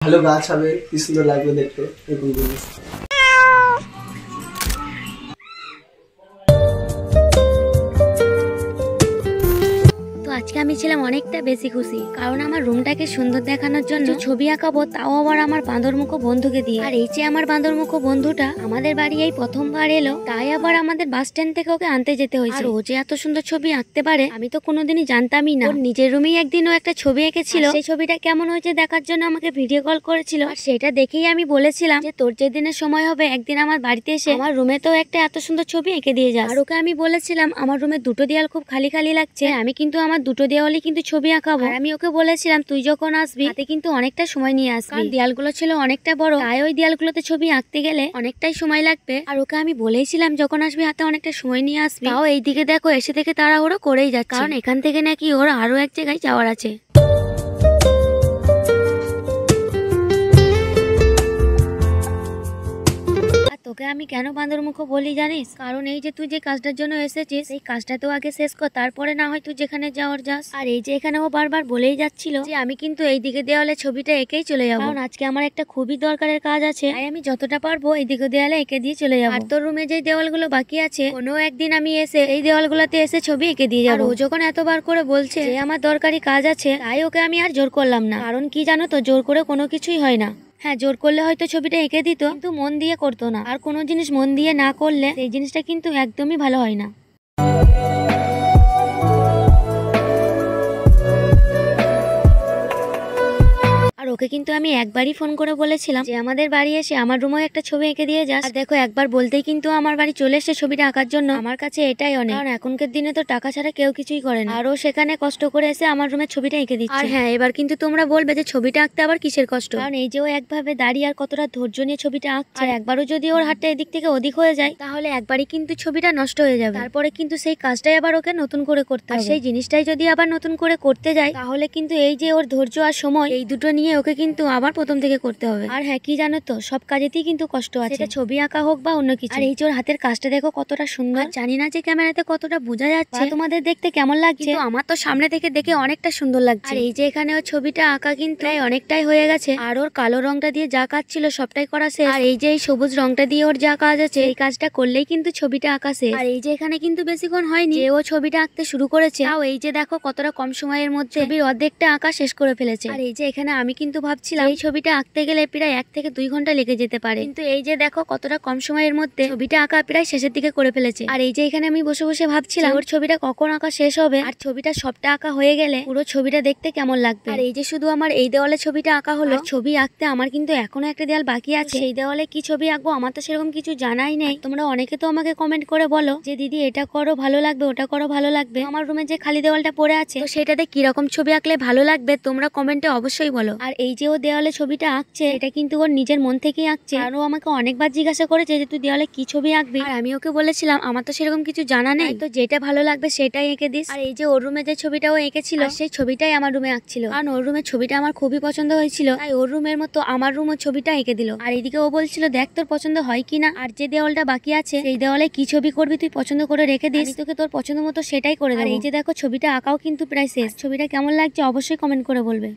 ভালো গাছ হবে, কি সুন্দর লাগবে দেখতে এরকম জিনিস। তো আজকে আমি ছিলাম অনেকটা বেশি খুশি, কারণ আমার রুমটাকে সুন্দর দেখানোর জন্য ছবি আঁকাবো, তাও আবার আমার বাঁদরমুখো বন্ধুকে দিয়ে। আর এই যে আমার বাঁদরমুখো বন্ধুটা আমাদের বাড়ি এই প্রথমবার এলো, তাই আবার আমাদের বাস স্ট্যান্ড থেকে ওকে আনতে যেতে হয়েছে। আর ও যে এত সুন্দর ছবি আঁকতে পারে আমি তো কোনোদিনই জানতামই না। ওর নিজের রুমেই একদিন ও একটা ছবি এঁকেছিল, সেই ছবিটা কেমন হয়েছে দেখার জন্য আমাকে ভিডিও কল করেছিল। আর সেটা দেখেই আমি বলেছিলাম যে তোর যেদিনের সময় হবে একদিন আমার বাড়িতে এসে আমার রুমে তো একটা এত সুন্দর ছবি এঁকে দিয়ে যা। আর ওকে আমি বলেছিলাম আমার রুমে দুটো দেয়াল খুব খালি খালি লাগছে, আমি কিন্তু আমার দুটো দেওয়ালে কিন্তু ছবি আঁকাবো। আর আমি ওকে বলেছিলাম তুই যখন আসবি হাতে কিন্তু অনেকটা সময় নিয়ে আসবি, কারণ দেয়ালগুলো ছিল অনেকটা বড়, তাই ওই দেয়ালগুলোতে ছবি আঁকতে গেলে অনেকটাই সময় লাগবে। আর ওকে আমি বলেছিলাম যখন আসবি হাতে অনেকটা সময় নিয়ে আসবি। তাও এইদিকে দেখো এসে থেকে তাড়াহুড়ো করেই যাচ্ছে, কারণ এখান থেকে নাকি ওর আরো এক জায়গায় যাওয়ার আছে। তোকে আমি কেন বাঁদরমুখো বলি জানিস? কারণ এই যে তুই যে কাজটার জন্য এসেছিস এই কাজটা তো আগে শেষ কর, তারপরে না হয় তুই যেখানে যাওয়ার যাস। আর এই যে এখানে ও বারবার বলেই যাচ্ছিল যে আমি কিন্তু এই দিকে দেওয়ালে ছবিটা এঁকেই চলে যাবো, কারণ আজকে আমার একটা খুবই দরকারের কাজ আছে, তাই আমি যতটা পারবো এই দিকে দেওয়ালে এঁকে দিয়ে চলে যাবো। আর তোর রুমে যে দেওয়ালগুলো বাকি আছে কোনো একদিন আমি এসে এই দেওয়ালগুলোতে এসে ছবি এঁকে দিয়ে যাবো। ও যখন এতবার করে বলছে যে আমার দরকারি কাজ আছে, তাই ওকে আমি আর জোর করলাম না, কারণ কি জানো তো জোর করে কোনো কিছুই হয় না। হ্যাঁ, জোর করলে হয়তো ছবিটা এঁকে দিত, কিন্তু মন দিয়ে করতো না। আর কোনো জিনিস মন দিয়ে না করলে সেই জিনিসটা কিন্তু একদমই ভালো হয় না। আর ওকে কিন্তু আমি একবারই ফোন করে বলেছিলাম যে আমাদের বাড়ি এসে আমার রুমে একটা ছবি এঁকে দিয়ে যাস। আর দেখো একবার বলতেই কিন্তু আমার বাড়ি চলে এসে ছবিটা আঁকার জন্য। আমার কাছে এটাই অনেক, কারণ এখনকার দিনে তো টাকা ছাড়া কেউ কিছুই করে না। আর ও সেখানে কষ্ট করে এসে আমার রুমে ছবিটা এঁকে দিচ্ছে। আর হ্যাঁ, এবার কিন্তু তোমরা বলবে যে ছবিটা আঁকতে আবার কিসের কষ্ট, কারণ এই যে ও একভাবে দাঁড়িয়ে আর কতটা ধৈর্য নিয়ে ছবিটা আঁকছে। আর একবারও যদি ওর হাতটা এদিক থেকে ওদিক হয়ে যায় তাহলে একবারই কিন্তু ছবিটা নষ্ট হয়ে যাবে। তারপরে কিন্তু সেই কাজটাই আবার ওকে নতুন করে করতে হবে। আর সেই জিনিসটাই যদি আবার নতুন করে করতে যায় তাহলে কিন্তু এই যে ওর ধৈর্য আর সময় এই দুটো নিয়ে ওকে কিন্তু আবার প্রথম থেকে করতে হবে। আর হ্যাঁ, কি জানো তো সব কাজেতেই কিন্তু কষ্ট আছে, সেটা ছবি আঁকা হোক বা অন্য কিছু। আর এই যে ওর হাতের কাজটা দেখো কতটা সুন্দর, জানি না যে ক্যামেরাতে কতটা বোঝা যাচ্ছে, তোমাদের দেখতে কেমন লাগছে, কিন্তু আমার তো সামনে থেকে দেখে অনেকটা সুন্দর লাগছে। আর এই যে এখানে ওর ছবিটা আঁকা কিন্তু অনেকটাই হয়ে গেছে, আর ওর কালো রংটা দিয়ে যা কাজ ছিল সবটাই করা শেষ। আর এই যে এই সবুজ রংটা দিয়ে ওর যা কাজ আছে এই কাজটা করলেই কিন্তু ছবিটা আঁকা শেষ। আর এই যে এখানে কিন্তু বেশিক্ষণ হয়নি যে ও ছবিটা আঁকতে শুরু করেছে, তাও এই যে দেখো কতটা কম সময়ের মধ্যে ছবির অর্ধেকটা আঁকা শেষ করে ফেলেছে। আর এই যে এখানে আমি কিন্তু ভাবছিলাম এই ছবিটা আঁকতে গেলে প্রায় 1 থেকে 2 ঘন্টা লেগে যেতে পারে, কিন্তু এই যে দেখো কতটা কম সময়ের মধ্যে ছবিটা আঁকা প্রায় শেষের দিকে করে ফেলেছে। আর এই যে এখানে আমি বসে বসে ভাবছিলাম ওর ছবিটা কখন আঁকা শেষ হবে, আর ছবিটা সবটা আঁকা হয়ে গেলে পুরো ছবিটা দেখতে কেমন লাগবে। আর এই যে শুধু আমার এই দেওয়ালে ছবিটা আঁকা হলো, ছবি আঁকতে আমার কিন্তু এখনো একটা দেওয়াল বাকি আছে, সেই দেওয়ালে কি ছবি আঁকবো আমার তো সেরকম কিছু জানাই নেই। তোমরা অনেকে তো আমাকে কমেন্ট করে বলো যে দিদি এটা করো ভালো লাগবে, ওটা করো ভালো লাগবে। আমার রুমে যে খালি দেওয়ালটা পড়ে আছে তো সেটাতে কিরকম ছবি আঁকলে ভালো লাগবে তোমরা কমেন্টে অবশ্যই বলো। আর এই যে ও দেওয়ালে ছবিটা আঁকছে এটা কিন্তু ওর নিজের মন থেকেই আঁকছে, আর ও আমাকে অনেকবার জিজ্ঞাসা করেছে যে তুই দেওয়ালে কি ছবি আঁকবি, আর আমি ওকে বলেছিলাম আমার তো সেরকম কিছু জানা নেই, তো যেটা ভালো লাগবে সেটাই এঁকে দিস। আর এই যে ওর রুমে যে ছবিটা ও এঁকেছিল সেই ছবিটাই আমার রুমে আঁকছিল, কারণ ওর রুমের ছবিটা আমার খুবই পছন্দ হয়েছিল, তাই ওর রুমের মতো আমার রুমও ছবিটা এঁকে দিল। আর এইদিকে ও বলছিল দেখ তোর পছন্দ হয় কিনা, আর যে দেওয়ালটা বাকি আছে সেই দেওয়ালে কি ছবি করবি তুই পছন্দ করে রেখে দিস, তোকে তোর পছন্দ মতো সেটাই করে দেবো। আর এই যে দেখো ছবিটা আঁকাও কিন্তু প্রায় শেষ, ছবিটা কেমন লাগছে অবশ্যই কমেন্ট করে বলবে।